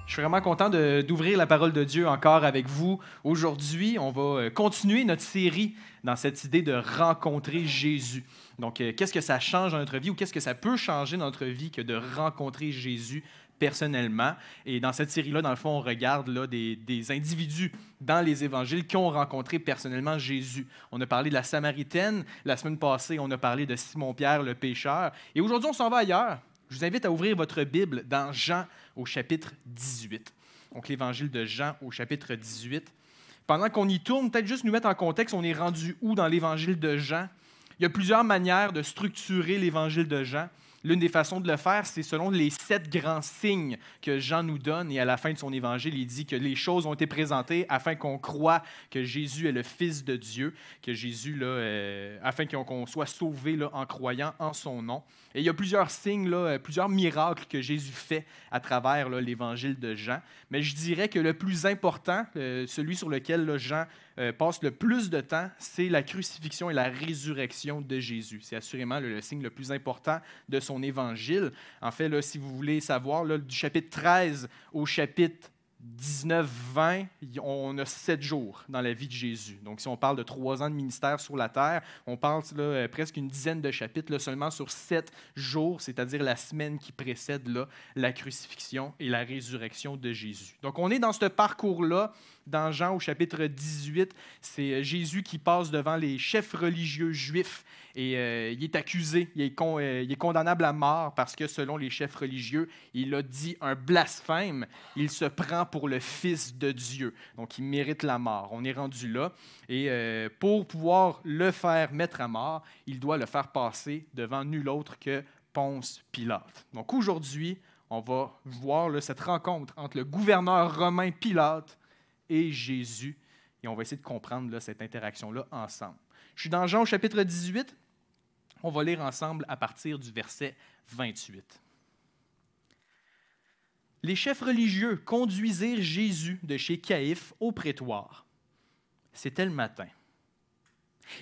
Je suis vraiment content d'ouvrir la parole de Dieu encore avec vous. Aujourd'hui, on va continuer notre série dans cette idée de rencontrer Jésus. Donc, qu'est-ce que ça change dans notre vie ou qu'est-ce que ça peut changer dans notre vie que de rencontrer Jésus personnellement? Et dans cette série-là, dans le fond, on regarde là, des individus dans les évangiles qui ont rencontré personnellement Jésus. On a parlé de la Samaritaine. La semaine passée, on a parlé de Simon-Pierre, le pécheur. Et aujourd'hui, on s'en va ailleurs. Je vous invite à ouvrir votre Bible dans Jean au chapitre 18. Donc, l'évangile de Jean au chapitre 18. Pendant qu'on y tourne, peut-être juste nous mettre en contexte, on est rendu où dans l'évangile de Jean? Il y a plusieurs manières de structurer l'évangile de Jean. L'une des façons de le faire, c'est selon les 7 grands signes que Jean nous donne. Et à la fin de son évangile, il dit que les choses ont été présentées afin qu'on croie que Jésus est le Fils de Dieu, que Jésus, là, afin qu'on soit sauvé là, en croyant en son nom. Et il y a plusieurs signes, là, plusieurs miracles que Jésus fait à travers là, l'évangile de Jean. Mais je dirais que le plus important, celui sur lequel là, Jean passe le plus de temps, c'est la crucifixion et la résurrection de Jésus. C'est assurément le signe le plus important de son évangile. En fait, là, si vous voulez savoir, là, du chapitre 13 au chapitre 19-20, on a 7 jours dans la vie de Jésus. Donc, si on parle de 3 ans de ministère sur la terre, on parle là, presque une dizaine de chapitres là, seulement sur 7 jours, c'est-à-dire la semaine qui précède là, la crucifixion et la résurrection de Jésus. Donc, on est dans ce parcours-là. Dans Jean au chapitre 18, c'est Jésus qui passe devant les chefs religieux juifs et il est accusé, il est condamnable à mort parce que selon les chefs religieux, il a dit un blasphème, il se prend pour le Fils de Dieu. Donc il mérite la mort. On est rendu là et pour pouvoir le faire mettre à mort, il doit le faire passer devant nul autre que Ponce Pilate. Donc aujourd'hui, on va voir là, cette rencontre entre le gouverneur romain Pilate et Jésus. Et on va essayer de comprendre là, cette interaction-là ensemble. Je suis dans Jean au chapitre 18. On va lire ensemble à partir du verset 28. Les chefs religieux conduisirent Jésus de chez Caïphe au prétoire. C'était le matin.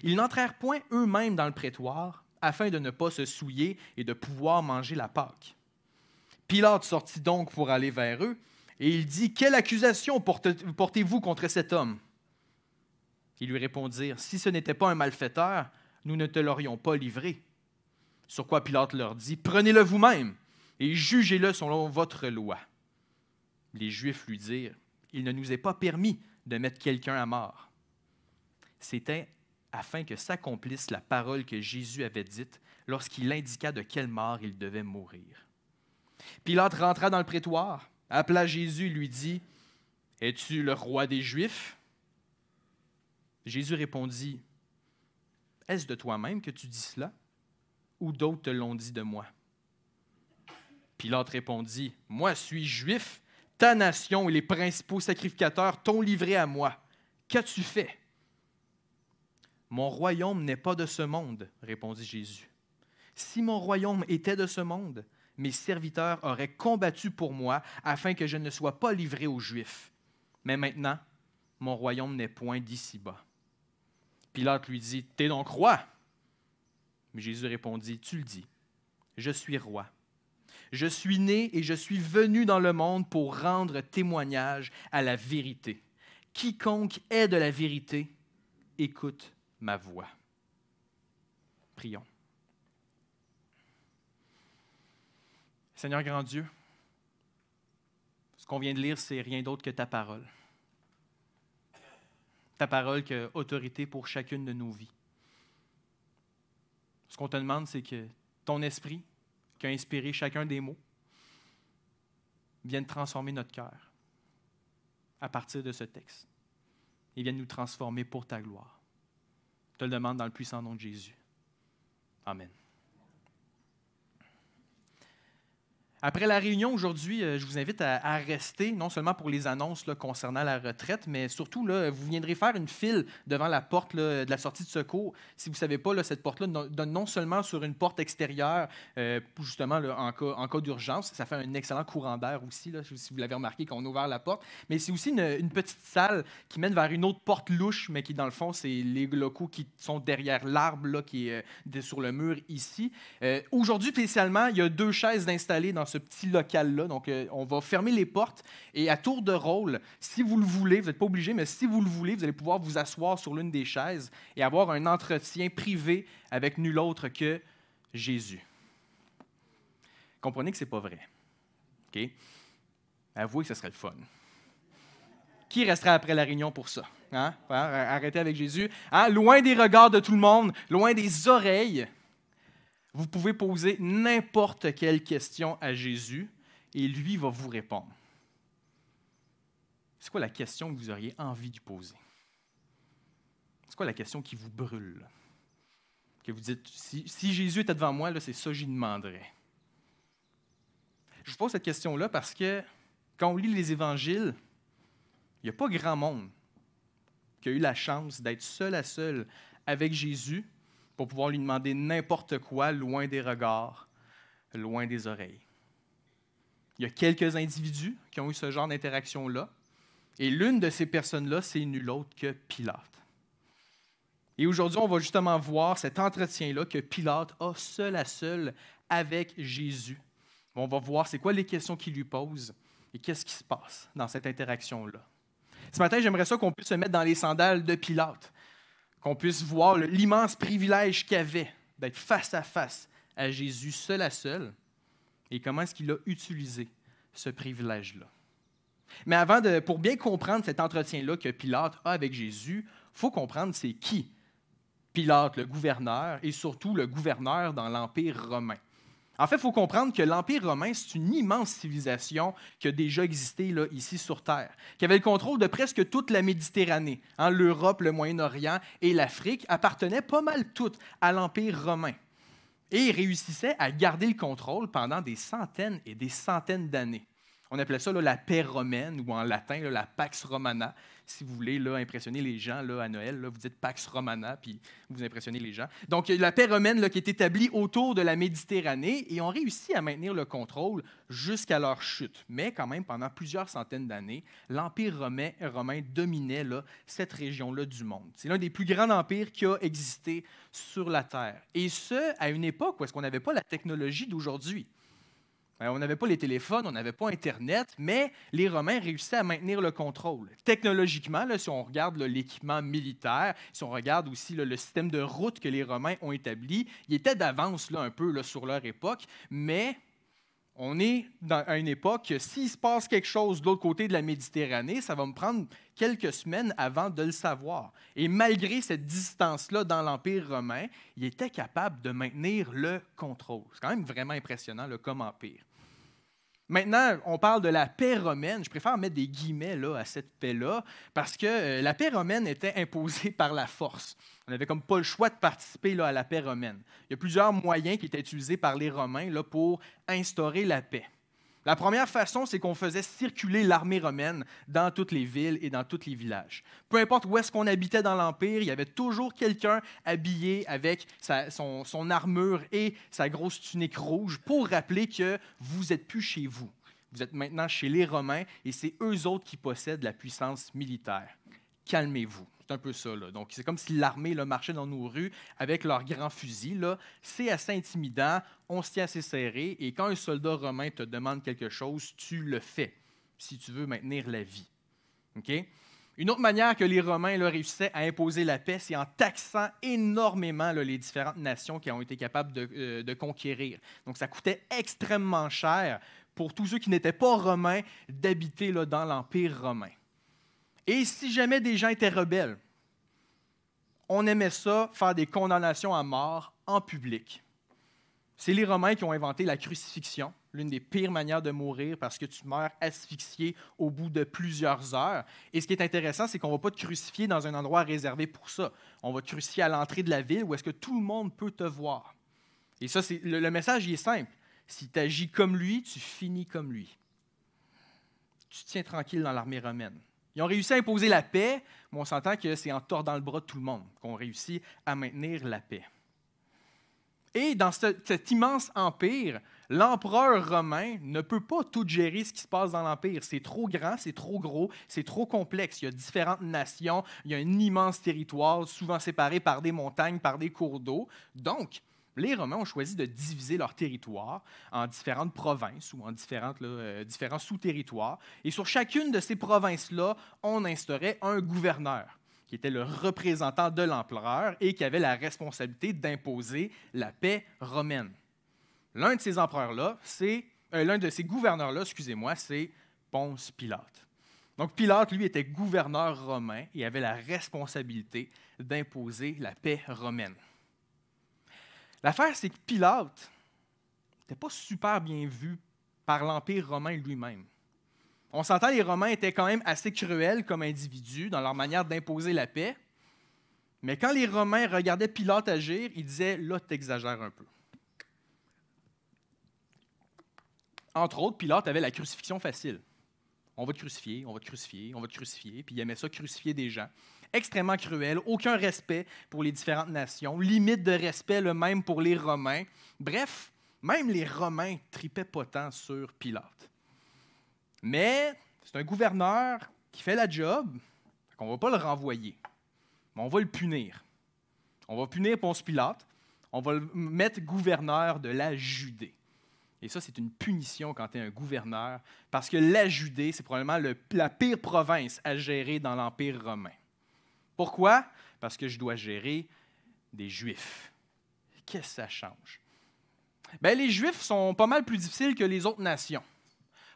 Ils n'entrèrent point eux-mêmes dans le prétoire afin de ne pas se souiller et de pouvoir manger la Pâque. Pilate sortit donc pour aller vers eux. Et il dit, « Quelle accusation portez-vous contre cet homme? » Ils lui répondirent, « Si ce n'était pas un malfaiteur, nous ne te l'aurions pas livré. » Sur quoi Pilate leur dit, « Prenez-le vous-même et jugez-le selon votre loi. » Les Juifs lui dirent, « Il ne nous est pas permis de mettre quelqu'un à mort. » C'était afin que s'accomplisse la parole que Jésus avait dite lorsqu'il indiqua de quelle mort il devait mourir. Pilate rentra dans le prétoire, appela Jésus et lui dit, « Es-tu le roi des Juifs? » Jésus répondit, « Est-ce de toi-même que tu dis cela, ou d'autres te l'ont dit de moi? » Pilate répondit, « Moi suis juif, ta nation et les principaux sacrificateurs t'ont livré à moi. Qu'as-tu fait? » « Mon royaume n'est pas de ce monde, répondit Jésus. Si mon royaume était de ce monde, mes serviteurs auraient combattu pour moi afin que je ne sois pas livré aux Juifs. Mais maintenant, mon royaume n'est point d'ici-bas. » Pilate lui dit, « T'es donc roi? » Mais Jésus répondit, « Tu le dis, je suis roi. Je suis né et je suis venu dans le monde pour rendre témoignage à la vérité. Quiconque est de la vérité, écoute ma voix. » Prions. Seigneur grand Dieu, ce qu'on vient de lire, c'est rien d'autre que ta parole. Ta parole qui a autorité pour chacune de nos vies. Ce qu'on te demande, c'est que ton esprit, qui a inspiré chacun des mots, vienne transformer notre cœur à partir de ce texte. Et vienne nous transformer pour ta gloire. Je te le demande dans le puissant nom de Jésus. Amen. Après la réunion aujourd'hui, je vous invite à rester, non seulement pour les annonces là, concernant la retraite, mais surtout, là, vous viendrez faire une file devant la porte là, de la sortie de secours. Si vous ne savez pas, là, cette porte-là donne non seulement sur une porte extérieure, justement là, en cas d'urgence, ça fait un excellent courant d'air aussi, là, si vous l'avez remarqué quand on a ouvert la porte, mais c'est aussi une petite salle qui mène vers une autre porte louche, mais qui, dans le fond, c'est les locaux qui sont derrière l'arbre là, qui est sur le mur ici. Aujourd'hui, spécialement, il y a 2 chaises installées dans ce ce petit local-là. Donc, on va fermer les portes et à tour de rôle, si vous le voulez, vous n'êtes pas obligé, mais si vous le voulez, vous allez pouvoir vous asseoir sur l'une des chaises et avoir un entretien privé avec nul autre que Jésus. Comprenez que ce n'est pas vrai. OK? Avouez que ce serait le fun. Qui resterait après la réunion pour ça? Hein? Arrêtez avec Jésus. Hein? Loin des regards de tout le monde, loin des oreilles, vous pouvez poser n'importe quelle question à Jésus et lui va vous répondre. C'est quoi la question que vous auriez envie de poser? C'est quoi la question qui vous brûle? Que vous dites, si Jésus était devant moi, là, c'est ça que j'y demanderais. Je vous pose cette question-là parce que quand on lit les évangiles, il n'y a pas grand monde qui a eu la chance d'être seul à seul avec Jésus pour pouvoir lui demander n'importe quoi, loin des regards, loin des oreilles. Il y a quelques individus qui ont eu ce genre d'interaction-là, et l'une de ces personnes-là, c'est nul autre que Pilate. Et aujourd'hui, on va justement voir cet entretien-là que Pilate a seul à seul avec Jésus. On va voir c'est quoi les questions qu'il lui pose et qu'est-ce qui se passe dans cette interaction-là. Ce matin, j'aimerais ça qu'on puisse se mettre dans les sandales de Pilate, qu'on puisse voir l'immense privilège qu'il avait d'être face à face à Jésus, seul à seul, et comment est-ce qu'il a utilisé ce privilège-là. Mais pour bien comprendre cet entretien-là que Pilate a avec Jésus, il faut comprendre c'est qui Pilate, le gouverneur, et surtout le gouverneur dans l'Empire romain. En fait, il faut comprendre que l'Empire romain, c'est une immense civilisation qui a déjà existé là, ici sur Terre, qui avait le contrôle de presque toute la Méditerranée. Hein, l'Europe, le Moyen-Orient et l'Afrique appartenaient pas mal toutes à l'Empire romain. Et ils réussissaient à garder le contrôle pendant des centaines et des centaines d'années. On appelait ça là, la paix romaine, ou en latin, là, la Pax Romana. Si vous voulez là, impressionner les gens là, à Noël, là, vous dites Pax Romana, puis vous impressionnez les gens. Donc, la paix romaine là, qui est établie autour de la Méditerranée, et ont réussi à maintenir le contrôle jusqu'à leur chute. Mais quand même, pendant plusieurs centaines d'années, l'Empire romain dominait là, cette région-là du monde. C'est l'un des plus grands empires qui a existé sur la Terre. Et ce, à une époque où est-ce qu'on n'avait pas la technologie d'aujourd'hui. On n'avait pas les téléphones, on n'avait pas Internet, mais les Romains réussissaient à maintenir le contrôle. Technologiquement, là, si on regarde là, l'équipement militaire, si on regarde aussi là, le système de route que les Romains ont établi, il était d'avance là, un peu là, sur leur époque, mais on est à une époque que s'il se passe quelque chose de l'autre côté de la Méditerranée, ça va me prendre quelques semaines avant de le savoir. Et malgré cette distance-là dans l'Empire romain, il était capable de maintenir le contrôle. C'est quand même vraiment impressionnant là, comme empire. Maintenant, on parle de la paix romaine. Je préfère mettre des guillemets là, à cette paix-là parce que la paix romaine était imposée par la force. On n'avait comme pas le choix de participer là, à la paix romaine. Il y a plusieurs moyens qui étaient utilisés par les Romains là, pour instaurer la paix. La première façon, c'est qu'on faisait circuler l'armée romaine dans toutes les villes et dans tous les villages. Peu importe où est-ce qu'on habitait dans l'Empire, il y avait toujours quelqu'un habillé avec son armure et sa grosse tunique rouge pour rappeler que vous n'êtes plus chez vous. Vous êtes maintenant chez les Romains et c'est eux autres qui possèdent la puissance militaire. Calmez-vous. C'est un peu ça. Là. Donc, c'est comme si l'armée là, marchait dans nos rues avec leurs grands fusils. Là. C'est assez intimidant, on se tient assez serré, et quand un soldat romain te demande quelque chose, tu le fais, si tu veux maintenir la vie. Okay? Une autre manière que les Romains là, réussissaient à imposer la paix, c'est en taxant énormément là, les différentes nations qui ont été capables de conquérir. Donc, ça coûtait extrêmement cher pour tous ceux qui n'étaient pas romains d'habiter là, dans l'Empire romain. Et si jamais des gens étaient rebelles, on aimait ça, faire des condamnations à mort en public. C'est les Romains qui ont inventé la crucifixion, l'une des pires manières de mourir parce que tu meurs asphyxié au bout de plusieurs heures. Et ce qui est intéressant, c'est qu'on ne va pas te crucifier dans un endroit réservé pour ça. On va te crucifier à l'entrée de la ville où est-ce que tout le monde peut te voir. Et ça, le message il est simple. Si tu agis comme lui, tu finis comme lui. Tu te tiens tranquille dans l'armée romaine. Ils ont réussi à imposer la paix, mais on s'entend que c'est en tordant le bras de tout le monde qu'on réussit à maintenir la paix. Et dans cet immense empire, l'empereur romain ne peut pas tout gérer ce qui se passe dans l'empire. C'est trop grand, c'est trop gros, c'est trop complexe. Il y a différentes nations, il y a un immense territoire, souvent séparé par des montagnes, par des cours d'eau. Donc, les Romains ont choisi de diviser leur territoire en différentes provinces ou en différents sous-territoires. Et sur chacune de ces provinces-là, on instaurait un gouverneur qui était le représentant de l'empereur et qui avait la responsabilité d'imposer la paix romaine. L'un de ces empereurs-là, l'un de ces gouverneurs-là, c'est Ponce Pilate. Donc Pilate, lui, était gouverneur romain et avait la responsabilité d'imposer la paix romaine. L'affaire, c'est que Pilate n'était pas super bien vu par l'Empire romain lui-même. On s'entend, les Romains étaient quand même assez cruels comme individus dans leur manière d'imposer la paix, mais quand les Romains regardaient Pilate agir, ils disaient « là, t'exagères un peu ». Entre autres, Pilate avait la crucifixion facile. On va te crucifier, on va te crucifier, on va te crucifier, puis il aimait ça crucifier des gens. Extrêmement cruel, aucun respect pour les différentes nations, limite de respect le même pour les Romains. Bref, même les Romains tripaient pas tant sur Pilate. Mais c'est un gouverneur qui fait la job, on ne va pas le renvoyer, mais on va le punir. On va punir Ponce Pilate, on va le mettre gouverneur de la Judée. Et ça, c'est une punition quand tu es un gouverneur, parce que la Judée, c'est probablement la pire province à gérer dans l'Empire romain. Pourquoi? Parce que je dois gérer des Juifs. Qu'est-ce que ça change? Bien, les Juifs sont pas mal plus difficiles que les autres nations.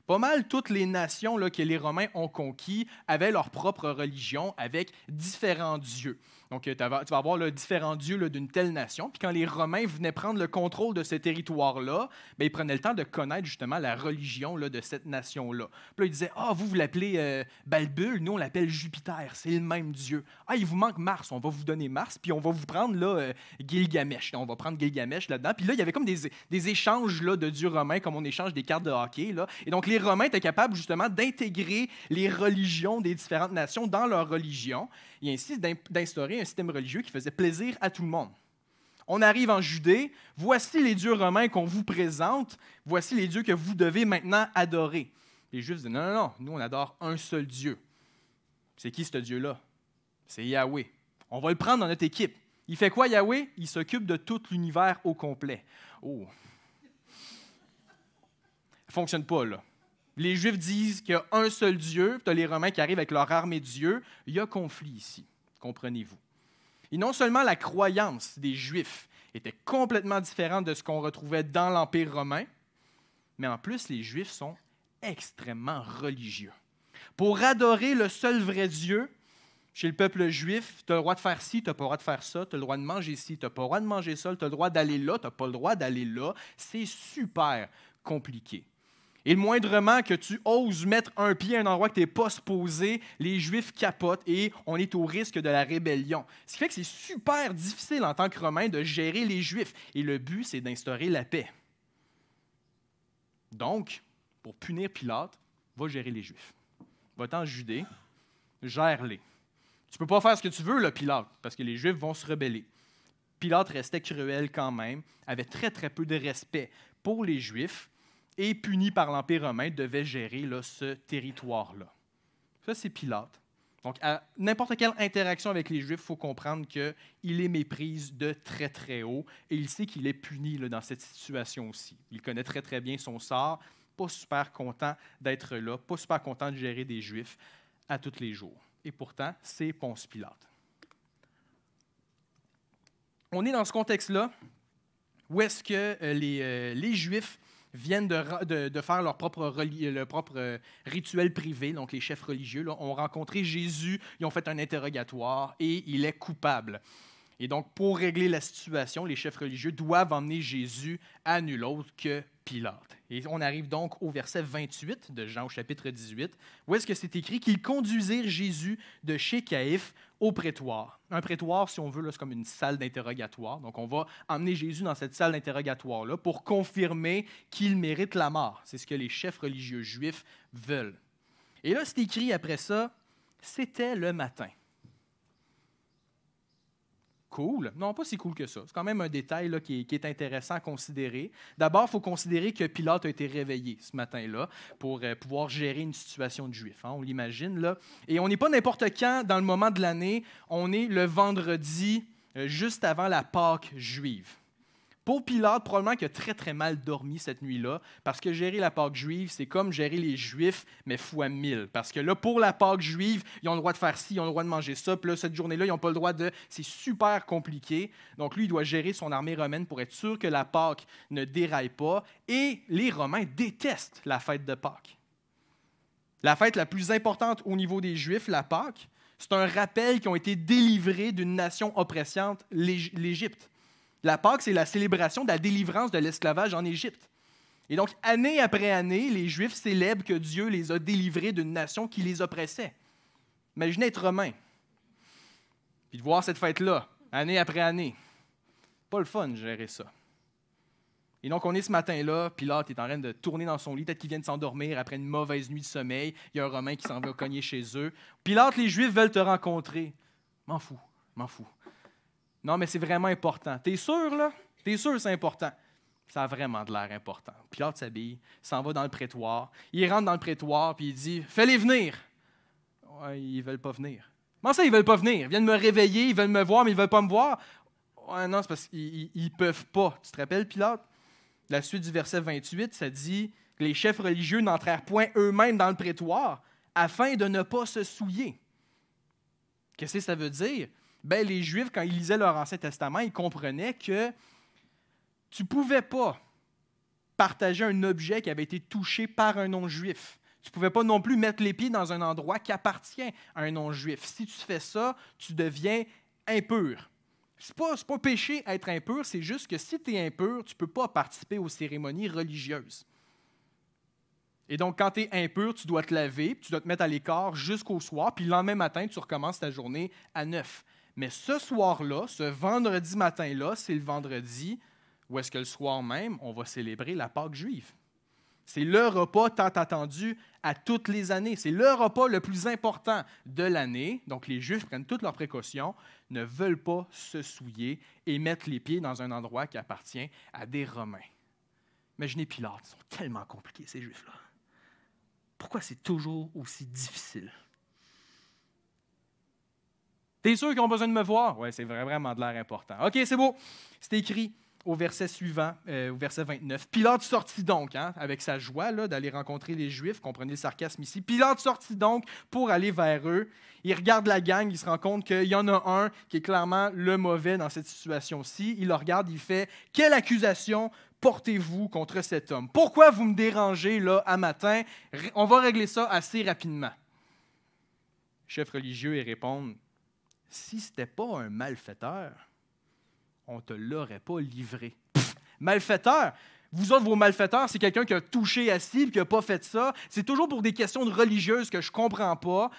Pas mal toutes les nations là, que les Romains ont conquis avaient leur propre religion avec différents dieux. Donc, tu vas avoir différents dieux là, d'une telle nation. Puis quand les Romains venaient prendre le contrôle de ce territoire-là, bien, ils prenaient le temps de connaître justement la religion là, de cette nation-là. Puis là, ils disaient « Ah, vous l'appelez Balbul, nous on l'appelle Jupiter, c'est le même dieu. Ah, il vous manque Mars, on va vous donner Mars, puis on va vous prendre là, Gilgamesh. On va prendre Gilgamesh là-dedans. » Puis là, il y avait comme des échanges là, de dieux romains, comme on échange des cartes de hockey. Là. Et donc, les Romains étaient capables justement d'intégrer les religions des différentes nations dans leur religion et ainsi d'instaurer un système religieux qui faisait plaisir à tout le monde. On arrive en Judée, voici les dieux romains qu'on vous présente, voici les dieux que vous devez maintenant adorer. Les Juifs disent non, non, non, nous on adore un seul Dieu. C'est qui ce Dieu-là? C'est Yahweh. On va le prendre dans notre équipe. Il fait quoi Yahweh? Il s'occupe de tout l'univers au complet. Oh! Ça ne fonctionne pas là. Les Juifs disent qu'il y a un seul Dieu, puis tu as les Romains qui arrivent avec leur armée de dieux. Il y a conflit ici, comprenez-vous. Et non seulement la croyance des Juifs était complètement différente de ce qu'on retrouvait dans l'Empire romain, mais en plus, les Juifs sont extrêmement religieux. Pour adorer le seul vrai Dieu, chez le peuple juif, tu as le droit de faire ci, tu n'as pas le droit de faire ça, tu as le droit de manger ci, tu n'as pas le droit de manger ça, tu as le droit d'aller là, tu n'as pas le droit d'aller là. C'est super compliqué. Et le moindrement que tu oses mettre un pied à un endroit que tu n'es pas supposé, les Juifs capotent et on est au risque de la rébellion. Ce qui fait que c'est super difficile en tant que Romain de gérer les Juifs. Et le but, c'est d'instaurer la paix. Donc, pour punir Pilate, va gérer les Juifs. Va-t'en en Judée, gère-les. Tu ne peux pas faire ce que tu veux, là, Pilate, parce que les Juifs vont se rebeller. Pilate restait cruel quand même, avait très, très peu de respect pour les Juifs, et puni par l'Empire romain, devait gérer là, ce territoire-là. Ça, c'est Pilate. Donc, à n'importe quelle interaction avec les Juifs, il faut comprendre qu'il les méprise de très, très haut et il sait qu'il est puni là, dans cette situation aussi. Il connaît très, très bien son sort, pas super content d'être là, pas super content de gérer des Juifs à tous les jours. Et pourtant, c'est Ponce Pilate. On est dans ce contexte-là où est-ce que les Juifs viennent de faire leur propre rituel privé, donc les chefs religieux, là, ont rencontré Jésus, ils ont fait un interrogatoire et il est coupable. Et donc, pour régler la situation, les chefs religieux doivent emmener Jésus à nul autre que Pilate. Et on arrive donc au verset 28 de Jean au chapitre 18, où est-ce que c'est écrit qu'ils conduisirent Jésus de chez Caïphe au prétoire. Un prétoire, si on veut, là, c'est comme une salle d'interrogatoire. Donc, on va emmener Jésus dans cette salle d'interrogatoire-là pour confirmer qu'il mérite la mort. C'est ce que les chefs religieux juifs veulent. Et là, c'est écrit après ça, c'était le matin. Cool. Non, pas si cool que ça. C'est quand même un détail là, qui est intéressant à considérer. D'abord, il faut considérer que Pilate a été réveillé ce matin-là pour pouvoir gérer une situation de juif. Hein, on l'imagine, là. Et on n'est pas n'importe quand dans le moment de l'année. On est le vendredi juste avant la Pâque juive. Pour Pilate, probablement qu'il a très, très mal dormi cette nuit-là, parce que gérer la Pâque juive, c'est comme gérer les Juifs, mais fois 1000. Parce que là, pour la Pâque juive, ils ont le droit de faire ci, ils ont le droit de manger ça, puis là, cette journée-là, ils n'ont pas le droit de... C'est super compliqué. Donc lui, il doit gérer son armée romaine pour être sûr que la Pâque ne déraille pas. Et les Romains détestent la fête de Pâques. La fête la plus importante au niveau des Juifs, la Pâque, c'est un rappel qu'ils ont été délivrés d'une nation oppressante, l'Égypte. La Pâque, c'est la célébration de la délivrance de l'esclavage en Égypte. Et donc, année après année, les Juifs célèbrent que Dieu les a délivrés d'une nation qui les oppressait. Imaginez être romain, puis de voir cette fête-là, année après année. Pas le fun de gérer ça. Et donc, on est ce matin-là, Pilate est en train de tourner dans son lit, peut-être qu'il vient de s'endormir après une mauvaise nuit de sommeil. Il y a un Romain qui s'en va cogner chez eux. Pilate, les Juifs veulent te rencontrer. M'en fous. Non, mais c'est vraiment important. T'es sûr, là? T'es sûr que c'est important? Ça a vraiment de l'air important. Pilate s'habille, s'en va dans le prétoire. Il rentre dans le prétoire, puis il dit « Fais-les venir! » Ouais, ils ne veulent pas venir. Comment ça, ils ne veulent pas venir? Ils viennent me réveiller, ils veulent me voir, mais ils ne veulent pas me voir. Ouais, non, c'est parce qu'ils ne peuvent pas. Tu te rappelles, Pilate? La suite du verset 28, ça dit que les chefs religieux n'entrèrent point eux-mêmes dans le prétoire afin de ne pas se souiller. Qu'est-ce que ça veut dire? Bien, les Juifs, quand ils lisaient leur Ancien Testament, ils comprenaient que tu ne pouvais pas partager un objet qui avait été touché par un non-juif. Tu ne pouvais pas non plus mettre les pieds dans un endroit qui appartient à un non-juif. Si tu fais ça, tu deviens impur. Ce n'est pas péché être impur, c'est juste que si tu es impur, tu ne peux pas participer aux cérémonies religieuses. Et donc, quand tu es impur, tu dois te laver, tu dois te mettre à l'écart jusqu'au soir, puis le lendemain matin, tu recommences ta journée à 9. Mais ce soir-là, ce vendredi matin-là, c'est le vendredi où est-ce que le soir même, on va célébrer la Pâque juive. C'est le repas tant attendu à toutes les années. C'est le repas le plus important de l'année. Donc, les Juifs prennent toutes leurs précautions, ne veulent pas se souiller et mettre les pieds dans un endroit qui appartient à des Romains. Imaginez Pilate, ils sont tellement compliqués, ces Juifs-là. Pourquoi c'est toujours aussi difficile? T'es sûr qu'ils ont besoin de me voir? Oui, c'est vraiment de l'air important. OK, c'est beau. C'est écrit au verset suivant, au verset 29. Pilate sortit donc, avec sa joie là, d'aller rencontrer les Juifs, comprenez le sarcasme ici. Pilate sortit donc pour aller vers eux. Il regarde la gang, il se rend compte qu'il y en a un qui est clairement le mauvais dans cette situation-ci. Il le regarde, il fait « Quelle accusation portez-vous contre cet homme? Pourquoi vous me dérangez là à matin? On va régler ça assez rapidement. » Le chef religieux y répond « Si ce n'était pas un malfaiteur, on ne te l'aurait pas livré. » Pff, malfaiteur! Vous autres, vos malfaiteurs, c'est quelqu'un qui a touché assis et qui n'a pas fait ça. C'est toujours pour des questions de religieuses que je ne comprends pas.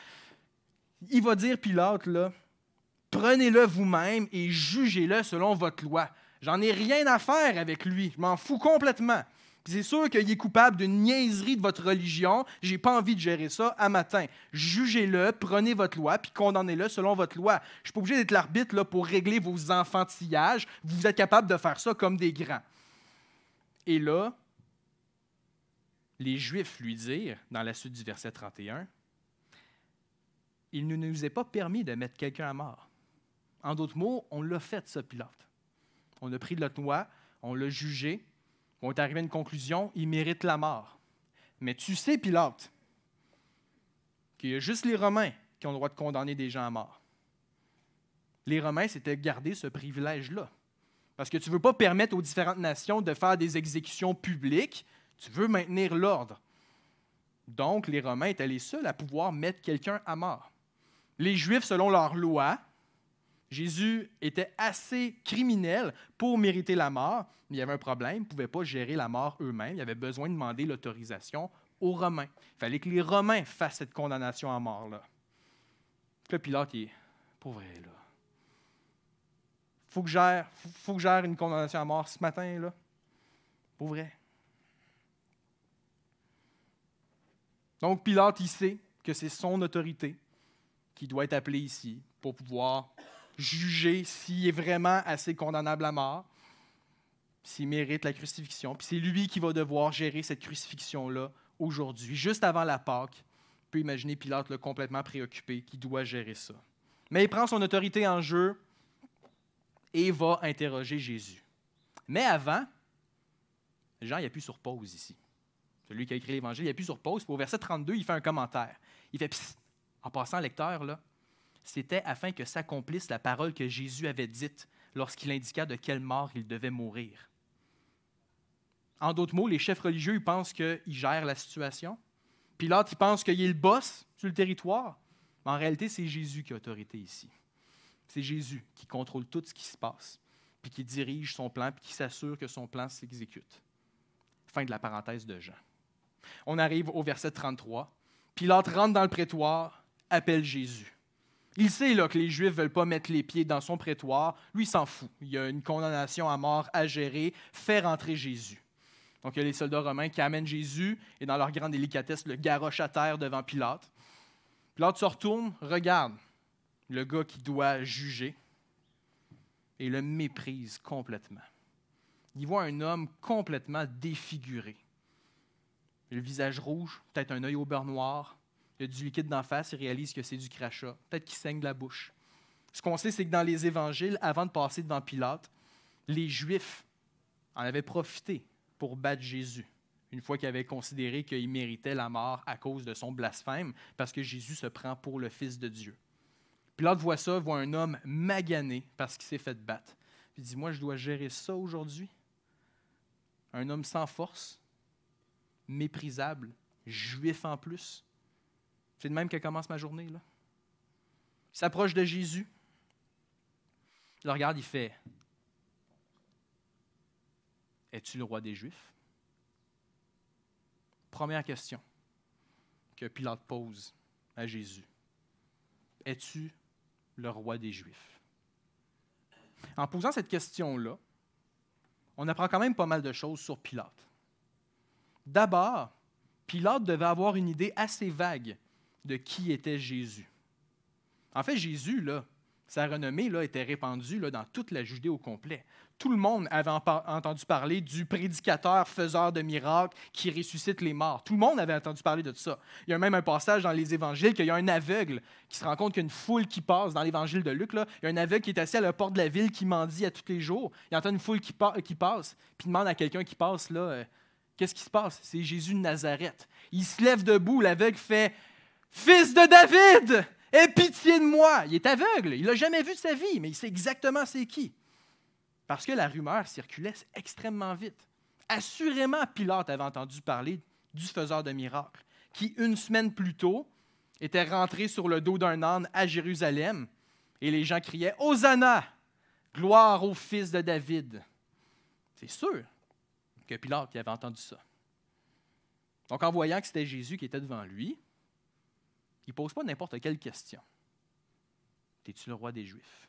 Il va dire, Pilate, là, « Prenez-le vous-même et jugez-le selon votre loi. » J'en ai rien à faire avec lui. Je m'en fous complètement. Puis c'est sûr qu'il est coupable d'une niaiserie de votre religion. Je n'ai pas envie de gérer ça à matin. Jugez-le, prenez votre loi, puis condamnez-le selon votre loi. Je ne suis pas obligé d'être l'arbitre là, pour régler vos enfantillages. Vous êtes capable de faire ça comme des grands. Et là, les Juifs lui dirent, dans la suite du verset 31, « Il ne nous est pas permis de mettre quelqu'un à mort. » En d'autres mots, on l'a fait, ça, Pilate. On a pris notre loi, on l'a jugé, on est arrivé à une conclusion, il mérite la mort. Mais tu sais, Pilate, qu'il y a juste les Romains qui ont le droit de condamner des gens à mort. Les Romains s'étaient gardé ce privilège-là. Parce que tu ne veux pas permettre aux différentes nations de faire des exécutions publiques, tu veux maintenir l'ordre. Donc, les Romains étaient les seuls à pouvoir mettre quelqu'un à mort. Les Juifs, selon leur loi, Jésus était assez criminel pour mériter la mort, mais il y avait un problème, ils ne pouvaient pas gérer la mort eux-mêmes, ils avaient besoin de demander l'autorisation aux Romains. Il fallait que les Romains fassent cette condamnation à mort-là. Le Pilate, il est pour vrai, là. Faut que je gère une condamnation à mort ce matin, là. Pour vrai. Donc, Pilate, il sait que c'est son autorité qui doit être appelée ici pour pouvoir juger s'il est vraiment assez condamnable à mort, s'il mérite la crucifixion. Puis c'est lui qui va devoir gérer cette crucifixion-là aujourd'hui, juste avant la Pâque. On peut imaginer Pilate là, complètement préoccupé, qui doit gérer ça. Mais il prend son autorité en jeu et va interroger Jésus. Mais avant, Jean, il appuie sur pause ici. Celui qui a écrit l'Évangile, il appuie sur pause. Puis au verset 32, il fait un commentaire. Il fait, psst, en passant, lecteur, là, c'était afin que s'accomplisse la parole que Jésus avait dite lorsqu'il indiqua de quelle mort il devait mourir. En d'autres mots, les chefs religieux ils pensent qu'ils gèrent la situation. Pilate, il pense qu'il est le boss sur le territoire. Mais en réalité, c'est Jésus qui a autorité ici. C'est Jésus qui contrôle tout ce qui se passe, puis qui dirige son plan, puis qui s'assure que son plan s'exécute. Fin de la parenthèse de Jean. On arrive au verset 33. Pilate rentre dans le prétoire, appelle Jésus. Il sait là, que les Juifs ne veulent pas mettre les pieds dans son prétoire. Lui, il s'en fout. Il y a une condamnation à mort à gérer. Fait rentrer Jésus. Donc, il y a les soldats romains qui amènent Jésus et dans leur grande délicatesse, le garochent à terre devant Pilate. Pilate se retourne, regarde le gars qui doit juger et le méprise complètement. Il voit un homme complètement défiguré. Le visage rouge, peut-être un œil au beurre noir. Il y a du liquide d'en face, il réalise que c'est du crachat. Peut-être qu'il saigne de la bouche. Ce qu'on sait, c'est que dans les évangiles, avant de passer devant Pilate, les Juifs en avaient profité pour battre Jésus, une fois qu'ils avaient considéré qu'il méritait la mort à cause de son blasphème, parce que Jésus se prend pour le Fils de Dieu. Pilate voit ça, voit un homme magané parce qu'il s'est fait battre. Il dit, moi, je dois gérer ça aujourd'hui. Un homme sans force, méprisable, juif en plus. C'est de même que commence ma journée, là. Il s'approche de Jésus. Il le regarde, il fait, « Es-tu le roi des Juifs? » Première question que Pilate pose à Jésus. « Es-tu le roi des Juifs? » En posant cette question-là, on apprend quand même pas mal de choses sur Pilate. D'abord, Pilate devait avoir une idée assez vague de qui était Jésus. En fait, Jésus, là, sa renommée là, était répandue là, dans toute la Judée au complet. Tout le monde avait entendu parler du prédicateur faiseur de miracles qui ressuscite les morts. Tout le monde avait entendu parler de ça. Il y a même un passage dans les évangiles qu'il y a un aveugle qui se rend compte qu'il y a une foule qui passe dans l'évangile de Luc. Là, il y a un aveugle qui est assis à la porte de la ville qui mendie à tous les jours. Il entend une foule qui passe, puis il demande à quelqu'un qui passe, là, qu'est-ce qui se passe? C'est Jésus de Nazareth. Il se lève debout, l'aveugle fait « Fils de David, aie pitié de moi! » Il est aveugle, il ne l'a jamais vu de sa vie, mais il sait exactement c'est qui. Parce que la rumeur circulait extrêmement vite. Assurément, Pilate avait entendu parler du faiseur de miracles, qui, une semaine plus tôt, était rentré sur le dos d'un âne à Jérusalem, et les gens criaient « Hosanna! Gloire au fils de David! » C'est sûr que Pilate avait entendu ça. Donc, en voyant que c'était Jésus qui était devant lui, il ne pose pas n'importe quelle question. « Es-tu le roi des Juifs? »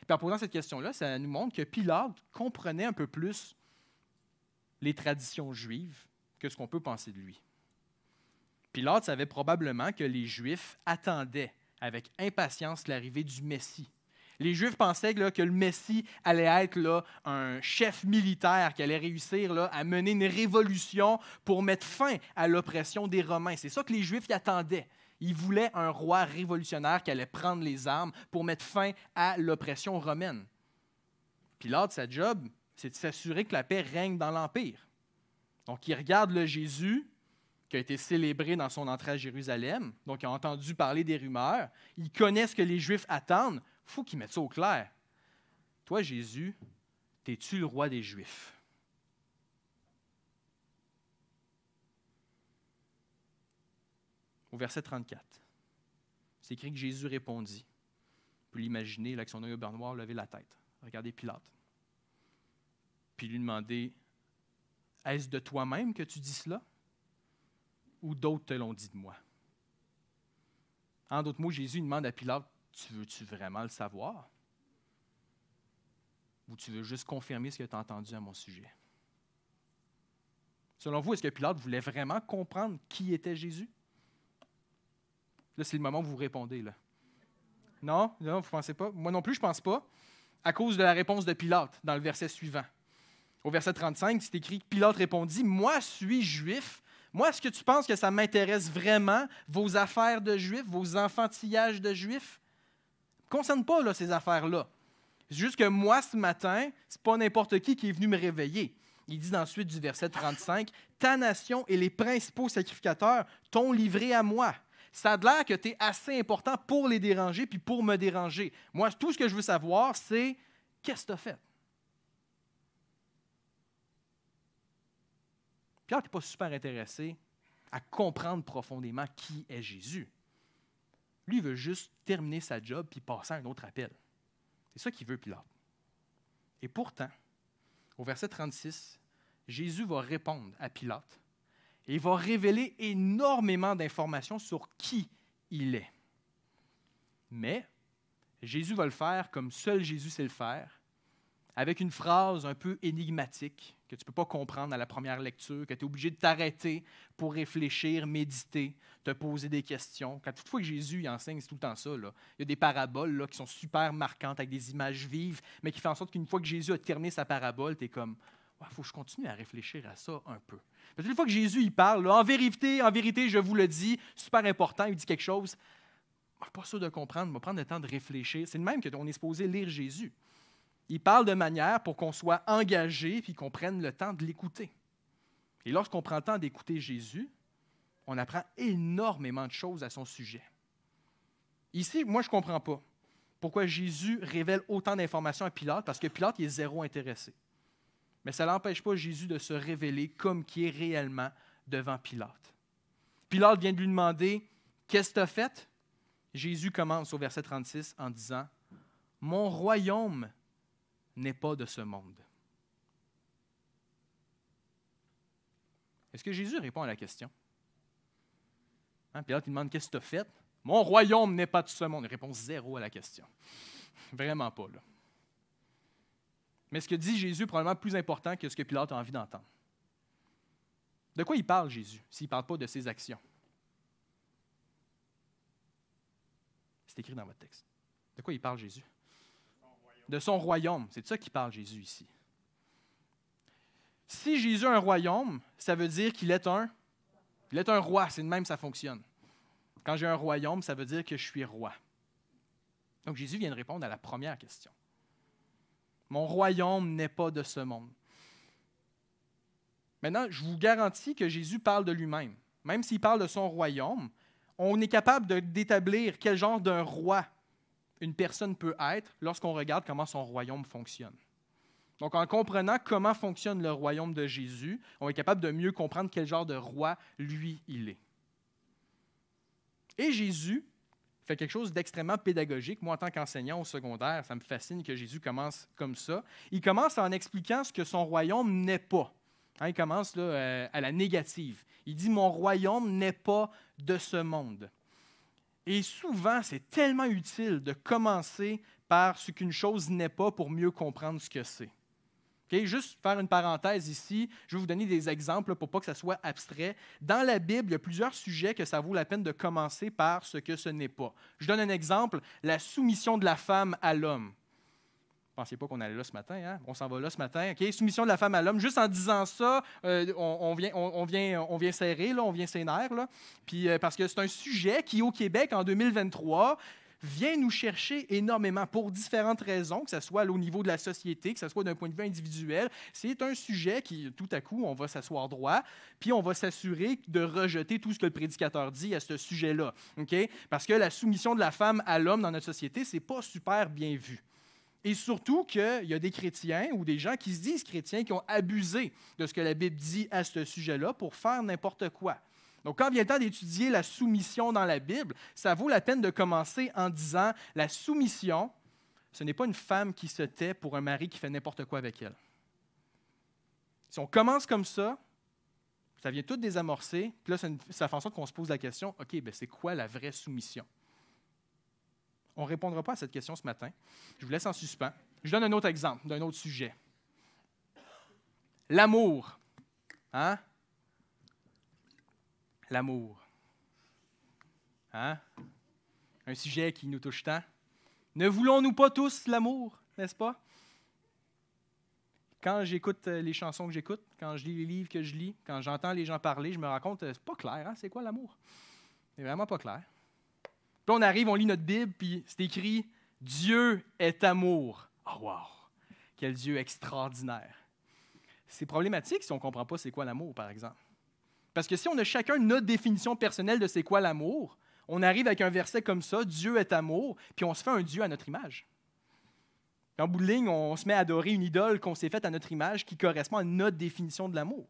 Puis en posant cette question-là, ça nous montre que Pilate comprenait un peu plus les traditions juives que ce qu'on peut penser de lui. Pilate savait probablement que les Juifs attendaient avec impatience l'arrivée du Messie. Les Juifs pensaient là, que le Messie allait être là, un chef militaire qui allait réussir là, à mener une révolution pour mettre fin à l'oppression des Romains. C'est ça que les Juifs y attendaient. Ils voulaient un roi révolutionnaire qui allait prendre les armes pour mettre fin à l'oppression romaine. Pilate, sa job, c'est de s'assurer que la paix règne dans l'Empire. Donc, il regarde le Jésus qui a été célébré dans son entrée à Jérusalem, donc il a entendu parler des rumeurs, il connaît ce que les Juifs attendent, il faut qu'il mette ça au clair. Toi, Jésus, t'es-tu le roi des Juifs? Au verset 34, c'est écrit que Jésus répondit. On peut l'imaginer, là, avec son œil au beurre noir, lever la tête, regarder Pilate. Puis lui demander, « Est-ce de toi-même que tu dis cela? Ou d'autres te l'ont dit de moi? » En d'autres mots, Jésus demande à Pilate, « Tu veux-tu vraiment le savoir? Ou tu veux juste confirmer ce que tu as entendu à mon sujet? » Selon vous, est-ce que Pilate voulait vraiment comprendre qui était Jésus? Là, c'est le moment où vous répondez. Là. Non, vous ne pensez pas? Moi non plus, je ne pense pas, à cause de la réponse de Pilate dans le verset suivant. Au verset 35, c'est écrit que Pilate répondit, « Moi, suis juif. Moi, est-ce que tu penses que ça m'intéresse vraiment, vos affaires de juifs, vos enfantillages de juifs? Ça ne me concerne pas là, ces affaires-là. C'est juste que moi, ce matin, ce n'est pas n'importe qui est venu me réveiller. Il dit ensuite du verset 35, « Ta nation et les principaux sacrificateurs t'ont livré à moi. » Ça a l'air que tu es assez important pour les déranger puis pour me déranger. Moi, tout ce que je veux savoir, c'est qu'est-ce que tu as fait? Pierre n'est pas super intéressé à comprendre profondément qui est Jésus. Lui, il veut juste terminer sa job puis passer à un autre appel. C'est ça qu'il veut, Pilate. Et pourtant, au verset 36, Jésus va répondre à Pilate et il va révéler énormément d'informations sur qui il est. Mais Jésus va le faire comme seul Jésus sait le faire, avec une phrase un peu énigmatique que tu ne peux pas comprendre à la première lecture, que tu es obligé de t'arrêter pour réfléchir, méditer, te poser des questions. Quand toutefois que Jésus il enseigne, c'est tout le temps ça. Là. Il y a des paraboles là, qui sont super marquantes avec des images vives, mais qui font en sorte qu'une fois que Jésus a terminé sa parabole, tu es comme « Il faut que je continue à réfléchir à ça un peu. » Parce que une fois que Jésus il parle, là, en vérité, je vous le dis, super important, il dit quelque chose, je ne suis pas sûr de comprendre, je vais prendre le temps de réfléchir. C'est le même qu'on est supposé lire Jésus. Il parle de manière pour qu'on soit engagé et qu'on prenne le temps de l'écouter. Et lorsqu'on prend le temps d'écouter Jésus, on apprend énormément de choses à son sujet. Ici, moi, je ne comprends pas pourquoi Jésus révèle autant d'informations à Pilate, parce que Pilate il est zéro intéressé. Mais ça n'empêche pas Jésus de se révéler comme qui est réellement devant Pilate. Pilate vient de lui demander « Qu'est-ce que tu as fait? » Jésus commence au verset 36 en disant « Mon royaume n'est pas de ce monde. » Est-ce que Jésus répond à la question? Pilate il demande « Qu'est-ce que tu as fait? » « Mon royaume n'est pas de ce monde. » Il répond zéro à la question. Vraiment pas, là. Mais ce que dit Jésus est probablement plus important que ce que Pilate a envie d'entendre. De quoi il parle, Jésus, s'il ne parle pas de ses actions? C'est écrit dans votre texte. De quoi il parle, Jésus? De son royaume. C'est de ça qu'il parle, Jésus, ici. Si Jésus a un royaume, ça veut dire qu'il est un roi. C'est de même que ça fonctionne. Quand j'ai un royaume, ça veut dire que je suis roi. Donc, Jésus vient de répondre à la première question. Mon royaume n'est pas de ce monde. Maintenant, je vous garantis que Jésus parle de lui-même. Même s'il parle de son royaume, on est capable d'établir quel genre d'un roi une personne peut être lorsqu'on regarde comment son royaume fonctionne. Donc, en comprenant comment fonctionne le royaume de Jésus, on est capable de mieux comprendre quel genre de roi, lui, il est. Et Jésus fait quelque chose d'extrêmement pédagogique. Moi, en tant qu'enseignant au secondaire, ça me fascine que Jésus commence comme ça. Il commence en expliquant ce que son royaume n'est pas. Il commence là, à la négative. Il dit « Mon royaume n'est pas de ce monde ». Et souvent, c'est tellement utile de commencer par ce qu'une chose n'est pas pour mieux comprendre ce que c'est. Okay? Juste faire une parenthèse ici, je vais vous donner des exemples pour pas que ça soit abstrait. Dans la Bible, il y a plusieurs sujets que ça vaut la peine de commencer par ce que ce n'est pas. Je donne un exemple, la soumission de la femme à l'homme. Vous ne pensiez pas qu'on allait là ce matin, hein? On s'en va là ce matin. Okay? Soumission de la femme à l'homme. Juste en disant ça, on vient serrer, là, on vient sénère. Là. Puis, parce que c'est un sujet qui, au Québec, en 2023, vient nous chercher énormément pour différentes raisons, que ce soit au niveau de la société, que ce soit d'un point de vue individuel. C'est un sujet qui, tout à coup, on va s'asseoir droit, puis on va s'assurer de rejeter tout ce que le prédicateur dit à ce sujet-là. Okay? Parce que la soumission de la femme à l'homme dans notre société, ce n'est pas super bien vu. Et surtout qu'il y a des chrétiens ou des gens qui se disent chrétiens qui ont abusé de ce que la Bible dit à ce sujet-là pour faire n'importe quoi. Donc, quand vient le temps d'étudier la soumission dans la Bible, ça vaut la peine de commencer en disant la soumission, ce n'est pas une femme qui se tait pour un mari qui fait n'importe quoi avec elle. Si on commence comme ça vient tout désamorcer, puis là, ça fait en sorte qu'on se pose la question, OK, bien, c'est quoi la vraie soumission? On ne répondra pas à cette question ce matin. Je vous laisse en suspens. Je donne un autre exemple d'un autre sujet. L'amour. Hein? L'amour. Hein? Un sujet qui nous touche tant. Ne voulons-nous pas tous l'amour, n'est-ce pas? Quand j'écoute les chansons que j'écoute, quand je lis les livres que je lis, quand j'entends les gens parler, je me rends compte, c'est pas clair, hein? C'est quoi l'amour? C'est vraiment pas clair. Puis on arrive, on lit notre Bible, puis c'est écrit « Dieu est amour ». Oh wow! Quel Dieu extraordinaire! C'est problématique si on ne comprend pas c'est quoi l'amour, par exemple. Parce que si on a chacun notre définition personnelle de c'est quoi l'amour, on arrive avec un verset comme ça, Dieu est amour, puis on se fait un Dieu à notre image. En bout de ligne, on se met à adorer une idole qu'on s'est faite à notre image qui correspond à notre définition de l'amour.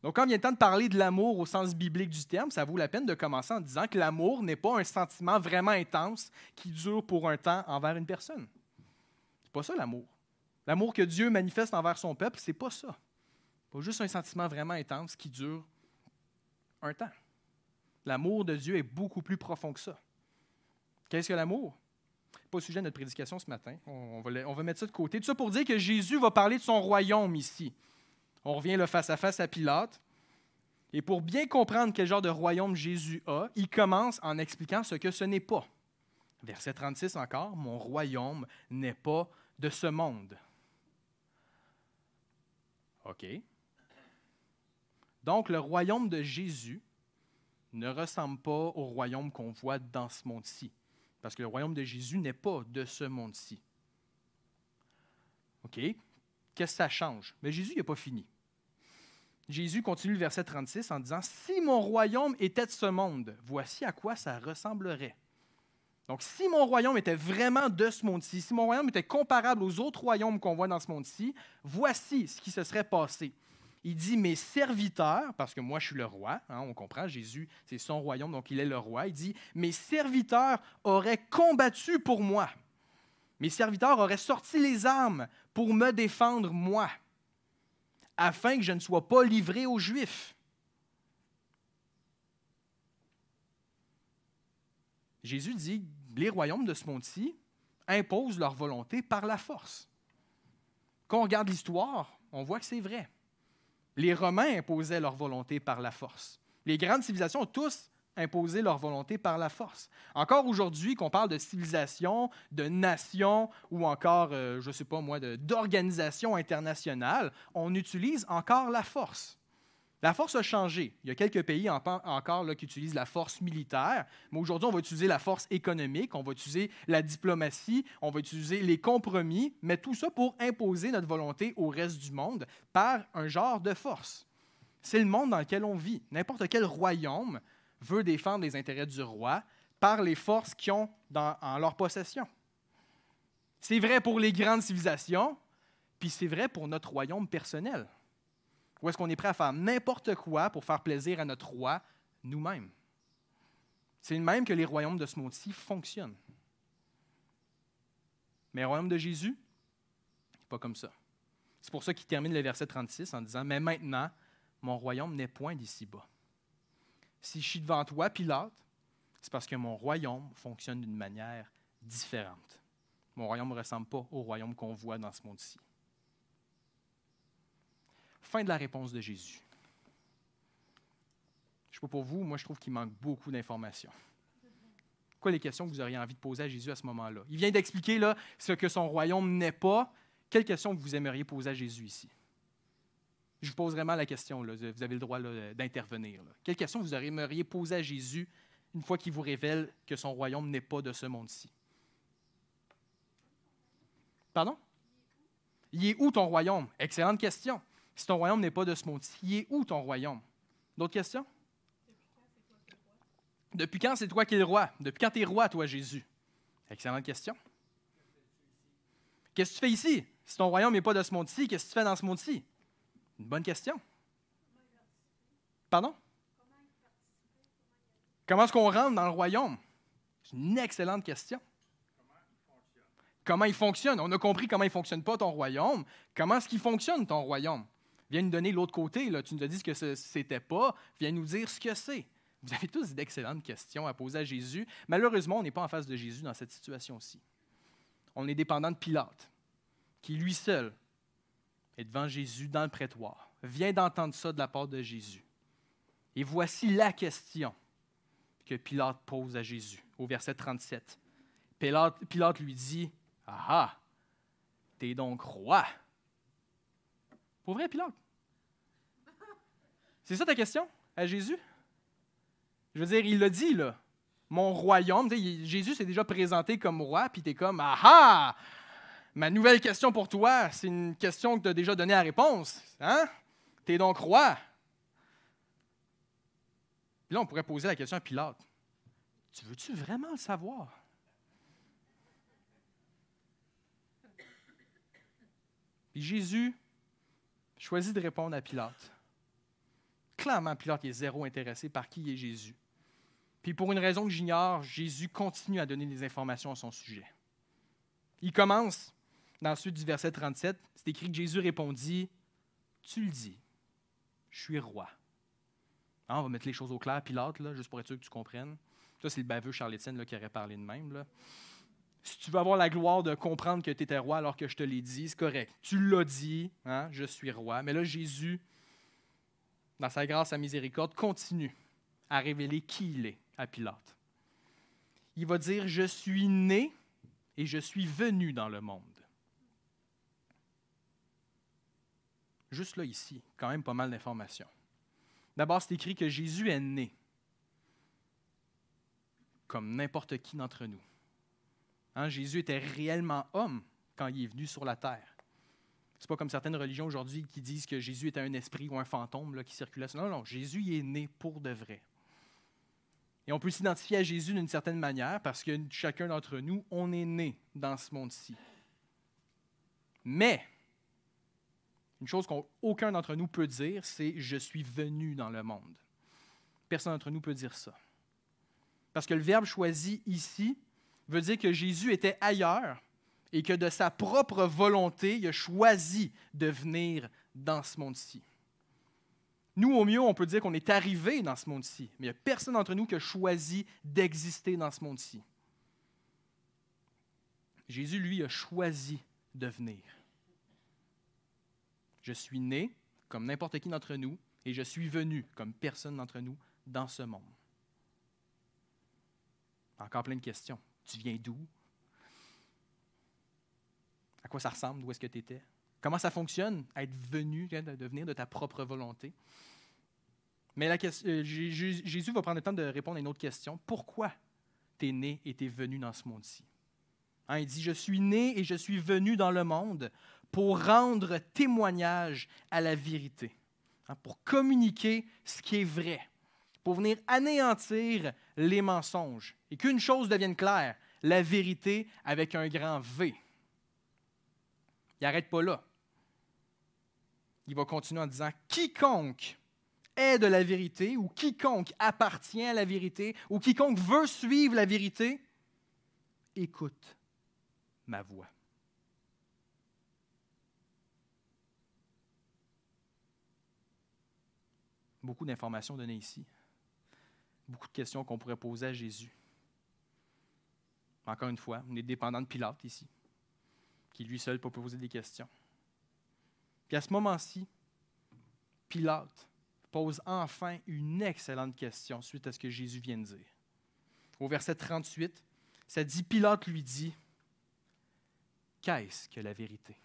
Donc, quand vient le temps de parler de l'amour au sens biblique du terme, ça vaut la peine de commencer en disant que l'amour n'est pas un sentiment vraiment intense qui dure pour un temps envers une personne. C'est pas ça l'amour. L'amour que Dieu manifeste envers son peuple, c'est pas ça. Pas juste un sentiment vraiment intense qui dure un temps. L'amour de Dieu est beaucoup plus profond que ça. Qu'est-ce que l'amour? Pas le sujet de notre prédication ce matin. On va mettre ça de côté. Tout ça pour dire que Jésus va parler de son royaume ici. On revient là face à face à Pilate. Et pour bien comprendre quel genre de royaume Jésus a, il commence en expliquant ce que ce n'est pas. Verset 36 encore, « Mon royaume n'est pas de ce monde. » OK. Donc, le royaume de Jésus ne ressemble pas au royaume qu'on voit dans ce monde-ci. Parce que le royaume de Jésus n'est pas de ce monde-ci. OK? Qu'est-ce que ça change? Mais Jésus n'a pas fini. Jésus continue le verset 36 en disant « Si mon royaume était de ce monde, voici à quoi ça ressemblerait. » Donc, si mon royaume était vraiment de ce monde-ci, si mon royaume était comparable aux autres royaumes qu'on voit dans ce monde-ci, voici ce qui se serait passé. Il dit « Mes serviteurs », parce que moi je suis le roi, hein, on comprend, Jésus, c'est son royaume, donc il est le roi. Il dit « Mes serviteurs auraient combattu pour moi. Mes serviteurs auraient sorti les armes pour me défendre, moi, afin que je ne sois pas livré aux Juifs. » Jésus dit « Les royaumes de ce monde-ci imposent leur volonté par la force. » Quand on regarde l'histoire, on voit que c'est vrai. Les Romains imposaient leur volonté par la force. Les grandes civilisations ont tous imposé leur volonté par la force. Encore aujourd'hui, qu'on parle de civilisation, de nation ou encore, je ne sais pas moi, d'organisation internationale, on utilise encore la force. La force a changé. Il y a quelques pays encore là, qui utilisent la force militaire, mais aujourd'hui, on va utiliser la force économique, on va utiliser la diplomatie, on va utiliser les compromis, mais tout ça pour imposer notre volonté au reste du monde par un genre de force. C'est le monde dans lequel on vit. N'importe quel royaume veut défendre les intérêts du roi par les forces qu'ils ont en leur possession. C'est vrai pour les grandes civilisations, puis c'est vrai pour notre royaume personnel. Ou est-ce qu'on est prêt à faire n'importe quoi pour faire plaisir à notre roi nous-mêmes? C'est le même que les royaumes de ce monde-ci fonctionnent. Mais le royaume de Jésus, c'est pas comme ça. C'est pour ça qu'il termine le verset 36 en disant « Mais maintenant, mon royaume n'est point d'ici-bas. Si je suis devant toi, Pilate, c'est parce que mon royaume fonctionne d'une manière différente. Mon royaume ne ressemble pas au royaume qu'on voit dans ce monde-ci. » Fin de la réponse de Jésus. Je ne sais pas pour vous, moi je trouve qu'il manque beaucoup d'informations. Quoi les questions que vous auriez envie de poser à Jésus à ce moment-là? Il vient d'expliquer là, ce que son royaume n'est pas. Quelles questions vous aimeriez poser à Jésus ici? Je vous pose vraiment la question, là. Vous avez le droit là, d'intervenir. Là. Quelles questions vous aimeriez poser à Jésus une fois qu'il vous révèle que son royaume n'est pas de ce monde-ci? Pardon? Il est où ton royaume? Excellente question. Si ton royaume n'est pas de ce monde-ci, il est où ton royaume? D'autres questions? Depuis quand c'est toi qui es le roi? Depuis quand tu es roi, toi, Jésus? Excellente question. Qu'est-ce que tu fais ici? Si ton royaume n'est pas de ce monde-ci, qu'est-ce que tu fais dans ce monde-ci? Une bonne question. Pardon? Comment est-ce qu'on rentre dans le royaume? C'est une excellente question. Comment il fonctionne? On a compris comment il ne fonctionne pas ton royaume. Comment est-ce qu'il fonctionne ton royaume? Viens nous donner l'autre côté. Là. Tu nous as dit ce que ce n'était pas. Viens nous dire ce que c'est. Vous avez tous d'excellentes questions à poser à Jésus. Malheureusement, on n'est pas en face de Jésus dans cette situation-ci. On est dépendant de Pilate, qui lui seul est devant Jésus dans le prétoire. Vient d'entendre ça de la part de Jésus. Et voici la question que Pilate pose à Jésus, au verset 37. Pilate lui dit, « Ah ah, t'es donc roi. » Pour vrai, Pilate? C'est ça ta question à Jésus? Je veux dire, il l'a dit, là. Mon royaume, Jésus s'est déjà présenté comme roi, puis t'es comme, « Ah ah! Ma nouvelle question pour toi, c'est une question que tu as déjà donnée la réponse. Hein? T'es donc roi. Puis là, on pourrait poser la question à Pilate. Tu veux-tu vraiment le savoir? Puis Jésus choisit de répondre à Pilate. Clairement, Pilate est zéro intéressé par qui est Jésus. Puis pour une raison que j'ignore, Jésus continue à donner des informations à son sujet. Il commence, dans la suite du verset 37, c'est écrit que Jésus répondit, « Tu le dis, je suis roi. » On va mettre les choses au clair, Pilate, là, juste pour être sûr que tu comprennes. Ça, c'est le baveux Charles-Étienne qui aurait parlé de même. Là. Si tu veux avoir la gloire de comprendre que tu étais roi alors que je te l'ai dit, c'est correct. Tu l'as dit, hein, je suis roi. Mais là, Jésus, dans sa grâce, sa miséricorde, continue à révéler qui il est à Pilate. Il va dire, « Je suis né et je suis venu dans le monde. » Juste là, ici, quand même pas mal d'informations. D'abord, c'est écrit que Jésus est né, comme n'importe qui d'entre nous. Hein, Jésus était réellement homme quand il est venu sur la terre. C'est pas comme certaines religions aujourd'hui qui disent que Jésus était un esprit ou un fantôme là, qui circulait. Non, non, Jésus il est né pour de vrai. Et on peut s'identifier à Jésus d'une certaine manière parce que chacun d'entre nous, on est né dans ce monde-ci. Mais, une chose qu'aucun d'entre nous peut dire, c'est « je suis venu dans le monde ». Personne d'entre nous peut dire ça. Parce que le verbe choisi ici veut dire que Jésus était ailleurs et que de sa propre volonté, il a choisi de venir dans ce monde-ci. Nous, au mieux, on peut dire qu'on est arrivé dans ce monde-ci, mais il n'y a personne d'entre nous qui a choisi d'exister dans ce monde-ci. Jésus, lui, a choisi de venir. Je suis né, comme n'importe qui d'entre nous, et je suis venu, comme personne d'entre nous, dans ce monde. Encore plein de questions. Tu viens d'où? À quoi ça ressemble? D'où est-ce que tu étais? Comment ça fonctionne, être venu, de venir de ta propre volonté? Mais Jésus va prendre le temps de répondre à une autre question. Pourquoi tu es né et tu es venu dans ce monde-ci? Hein, il dit, « Je suis né et je suis venu dans le monde pour rendre témoignage à la vérité. Hein, pour communiquer ce qui est vrai. Pour venir anéantir les mensonges. Et qu'une chose devienne claire, la vérité avec un grand V. » Il n'arrête pas là. Il va continuer en disant, « Quiconque est de la vérité, ou quiconque appartient à la vérité, ou quiconque veut suivre la vérité, écoute ma voix. » Beaucoup d'informations données ici. Beaucoup de questions qu'on pourrait poser à Jésus. Encore une fois, on est dépendant de Pilate ici, qui lui seul peut poser des questions. Puis à ce moment-ci, Pilate pose enfin une excellente question suite à ce que Jésus vient de dire. Au verset 38, ça dit, Pilate lui dit, « Qu'est-ce que la vérité? »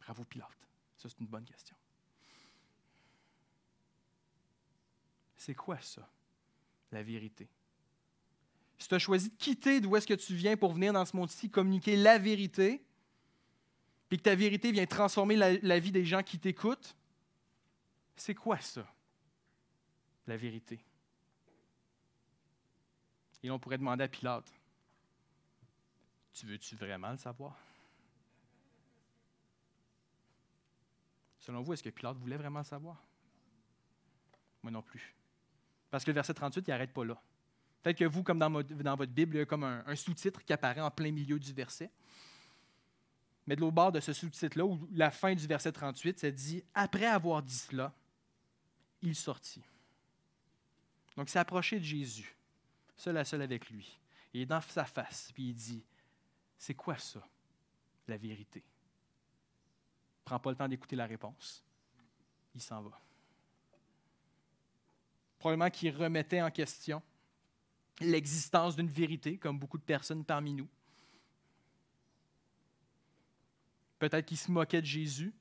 Bravo Pilate, ça c'est une bonne question. C'est quoi ça, la vérité? Si tu as choisi de quitter d'où est-ce que tu viens pour venir dans ce monde-ci communiquer la vérité, puis que ta vérité vient transformer la vie des gens qui t'écoutent, c'est quoi ça, la vérité? Et on pourrait demander à Pilate, « Veux-tu vraiment le savoir? » Selon vous, est-ce que Pilate voulait vraiment le savoir? Moi non plus. Parce que le verset 38, il n'arrête pas là. Peut-être que vous, comme dans votre Bible, il y a comme un sous-titre qui apparaît en plein milieu du verset. Mais de l'autre bord de ce sous-titre-là, où la fin du verset 38, ça dit « Après avoir dit cela, il sortit. » Donc, il s'est approché de Jésus, seul à seul avec lui. Il est dans sa face, puis il dit « C'est quoi ça, la vérité? » Il ne prend pas le temps d'écouter la réponse. Il s'en va. Probablement qu'il remettait en question l'existence d'une vérité, comme beaucoup de personnes parmi nous. Peut-être qu'il se moquait de Jésus,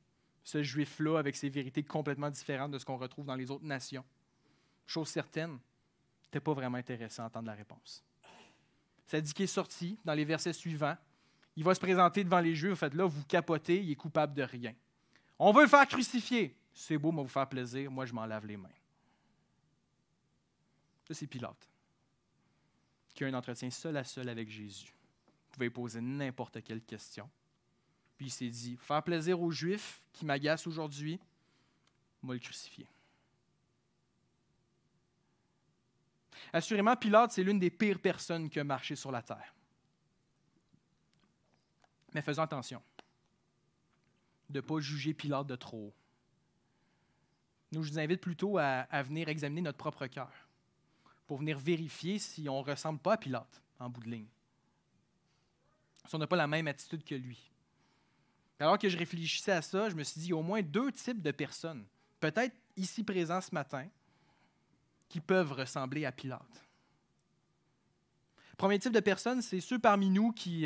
ce Juif-là, avec ses vérités complètement différentes de ce qu'on retrouve dans les autres nations. Chose certaine, ce n'était pas vraiment intéressant d'entendre la réponse. Ça dit qu'il est sorti dans les versets suivants. Il va se présenter devant les Juifs. En fait, là, vous capotez, il est coupable de rien. On veut le faire crucifier. C'est beau, moi, vous faire plaisir. Moi, je m'en lave les mains. Ça, c'est Pilate, qui a un entretien seul à seul avec Jésus. Vous pouvez poser n'importe quelle question. Puis il s'est dit, faire plaisir aux Juifs qui m'agacent aujourd'hui, moi le crucifier. Assurément, Pilate, c'est l'une des pires personnes qui a marché sur la terre. Mais faisons attention de ne pas juger Pilate de trop haut. Nous, je vous invite plutôt à venir examiner notre propre cœur pour venir vérifier si on ne ressemble pas à Pilate en bout de ligne. Si on n'a pas la même attitude que lui. Alors que je réfléchissais à ça, je me suis dit, il y a au moins 2 types de personnes, peut-être ici présents ce matin, qui peuvent ressembler à Pilate. Premier type de personnes, c'est ceux parmi nous qui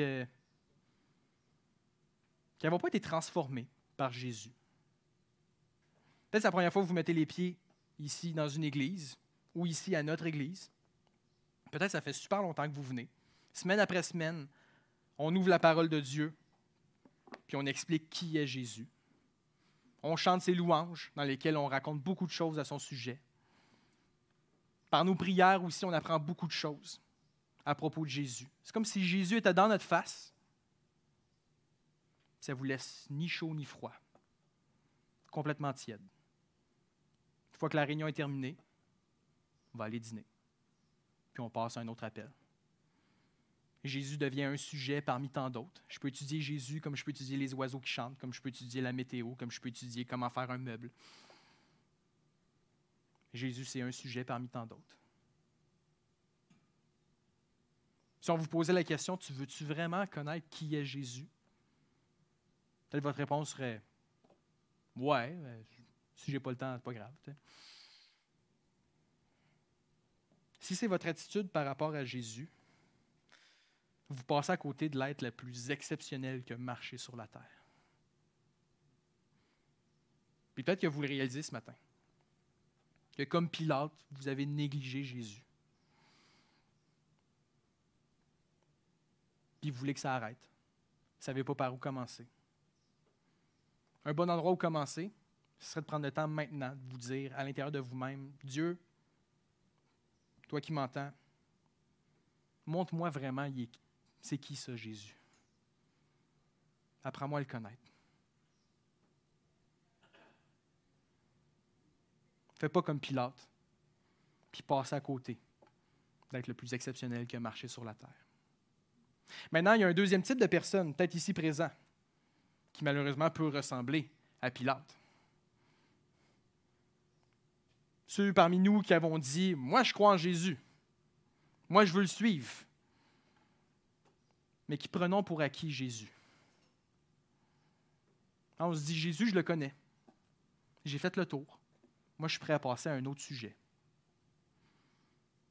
n'avons pas été transformés par Jésus. Peut-être c'est la première fois que vous mettez les pieds ici dans une église ou ici à notre église. Peut-être ça fait super longtemps que vous venez. Semaine après semaine, on ouvre la parole de Dieu puis on explique qui est Jésus. On chante ses louanges dans lesquelles on raconte beaucoup de choses à son sujet. Par nos prières aussi, on apprend beaucoup de choses à propos de Jésus. C'est comme si Jésus était dans notre face. Ça ne vous laisse ni chaud ni froid. Complètement tiède. Une fois que la réunion est terminée, on va aller dîner. Puis on passe à un autre appel. Jésus devient un sujet parmi tant d'autres. Je peux étudier Jésus comme je peux étudier les oiseaux qui chantent, comme je peux étudier la météo, comme je peux étudier comment faire un meuble. Jésus, c'est un sujet parmi tant d'autres. Si on vous posait la question, tu veux-tu vraiment connaître qui est Jésus? Peut-être votre réponse serait « Ouais, si je n'ai pas le temps, c'est pas grave. » Si c'est votre attitude par rapport à Jésus, vous passez à côté de l'être le plus exceptionnel qui a marché sur la terre. Puis peut-être que vous le réalisez ce matin, que comme Pilate, vous avez négligé Jésus. Puis vous voulez que ça arrête. Vous ne savez pas par où commencer. Un bon endroit où commencer, ce serait de prendre le temps maintenant de vous dire à l'intérieur de vous-même, Dieu, toi qui m'entends, montre-moi vraiment c'est qui ça, Jésus. Apprends-moi à le connaître. Fais pas comme Pilate, puis passe à côté d'être le plus exceptionnel qui a marché sur la terre. Maintenant, il y a un deuxième type de personne, peut-être ici présent, qui malheureusement peut ressembler à Pilate. Ceux parmi nous qui avons dit « Moi, je crois en Jésus. Moi, je veux le suivre. » Mais qui prenons pour acquis Jésus. On se dit « Jésus, je le connais. J'ai fait le tour. Moi, je suis prêt à passer à un autre sujet. »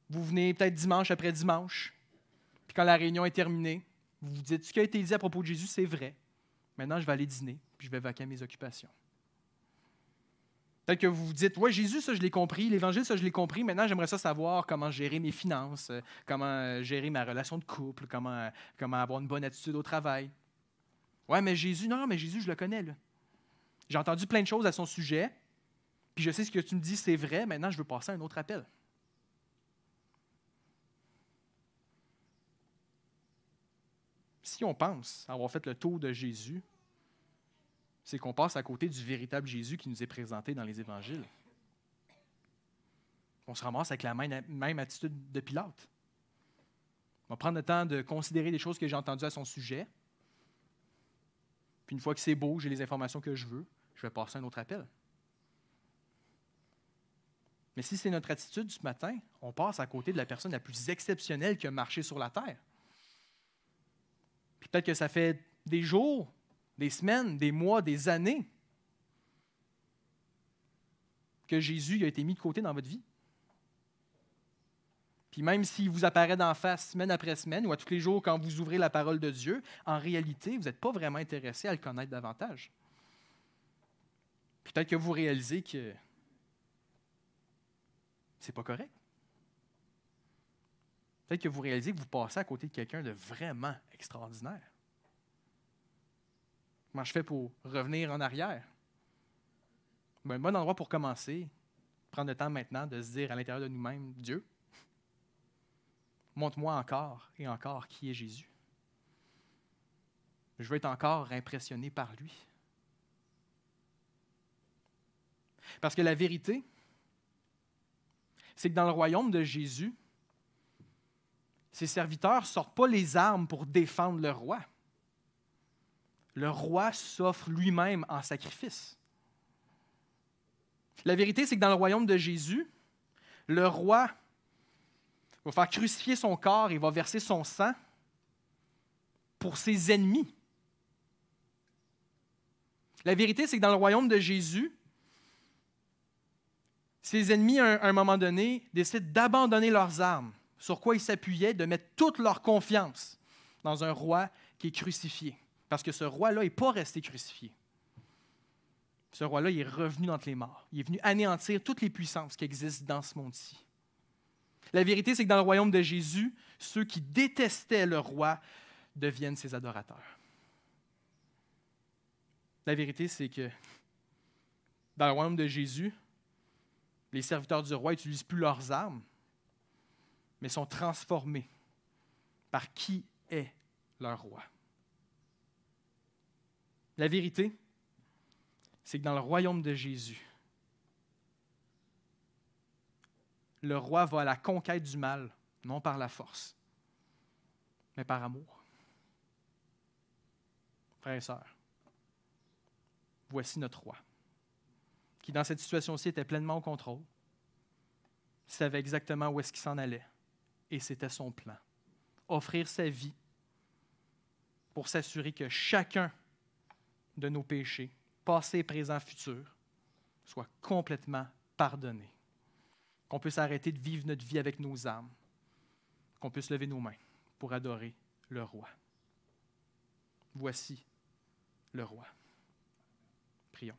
Vous venez peut-être dimanche après dimanche, puis quand la réunion est terminée, vous vous dites « Ce qui a été dit à propos de Jésus, c'est vrai. Maintenant, je vais aller dîner, puis je vais vaquer à mes occupations. » Peut-être que vous vous dites, ouais, Jésus, ça, je l'ai compris. L'Évangile, ça, je l'ai compris. Maintenant, j'aimerais ça savoir comment gérer mes finances, comment gérer ma relation de couple, comment avoir une bonne attitude au travail. Ouais, mais Jésus, non, mais Jésus, je le connais, là. J'ai entendu plein de choses à son sujet, puis je sais ce que tu me dis, c'est vrai. Maintenant, je veux passer à un autre appel. Si on pense avoir fait le tour de Jésus, c'est qu'on passe à côté du véritable Jésus qui nous est présenté dans les Évangiles. On se ramasse avec la même attitude de Pilate. On va prendre le temps de considérer les choses que j'ai entendues à son sujet. Puis une fois que c'est beau, j'ai les informations que je veux, je vais passer à un autre appel. Mais si c'est notre attitude ce matin, on passe à côté de la personne la plus exceptionnelle qui a marché sur la terre. Puis peut-être que ça fait des jours, des semaines, des mois, des années que Jésus a été mis de côté dans votre vie. Puis même s'il vous apparaît d'en face semaine après semaine ou à tous les jours quand vous ouvrez la parole de Dieu, en réalité, vous n'êtes pas vraiment intéressé à le connaître davantage. Peut-être que vous réalisez que c'est pas correct. Peut-être que vous réalisez que vous passez à côté de quelqu'un de vraiment extraordinaire. Comment je fais pour revenir en arrière? Un bon endroit pour commencer, prendre le temps maintenant de se dire à l'intérieur de nous-mêmes, Dieu, montre-moi encore et encore qui est Jésus. Je veux être encore impressionné par lui. Parce que la vérité, c'est que dans le royaume de Jésus, ses serviteurs ne sortent pas les armes pour défendre le roi. Le roi s'offre lui-même en sacrifice. La vérité, c'est que dans le royaume de Jésus, le roi va faire crucifier son corps et va verser son sang pour ses ennemis. La vérité, c'est que dans le royaume de Jésus, ses ennemis, à un moment donné, décident d'abandonner leurs armes, sur quoi ils s'appuyaient, de mettre toute leur confiance dans un roi qui est crucifié. Parce que ce roi-là n'est pas resté crucifié. Ce roi-là, il est revenu d'entre les morts. Il est venu anéantir toutes les puissances qui existent dans ce monde-ci. La vérité, c'est que dans le royaume de Jésus, ceux qui détestaient le roi deviennent ses adorateurs. La vérité, c'est que dans le royaume de Jésus, les serviteurs du roi n'utilisent plus leurs armes, mais sont transformés par qui est leur roi. La vérité, c'est que dans le royaume de Jésus, le roi va à la conquête du mal, non par la force, mais par amour. Frères et sœurs, voici notre roi, qui dans cette situation-ci était pleinement au contrôle, savait exactement où est-ce qu'il s'en allait, et c'était son plan. Offrir sa vie pour s'assurer que chacun de nos péchés, passés, présents, futurs, soit complètement pardonné. Qu'on puisse arrêter de vivre notre vie avec nos âmes, qu'on puisse lever nos mains pour adorer le roi. Voici le roi. Prions.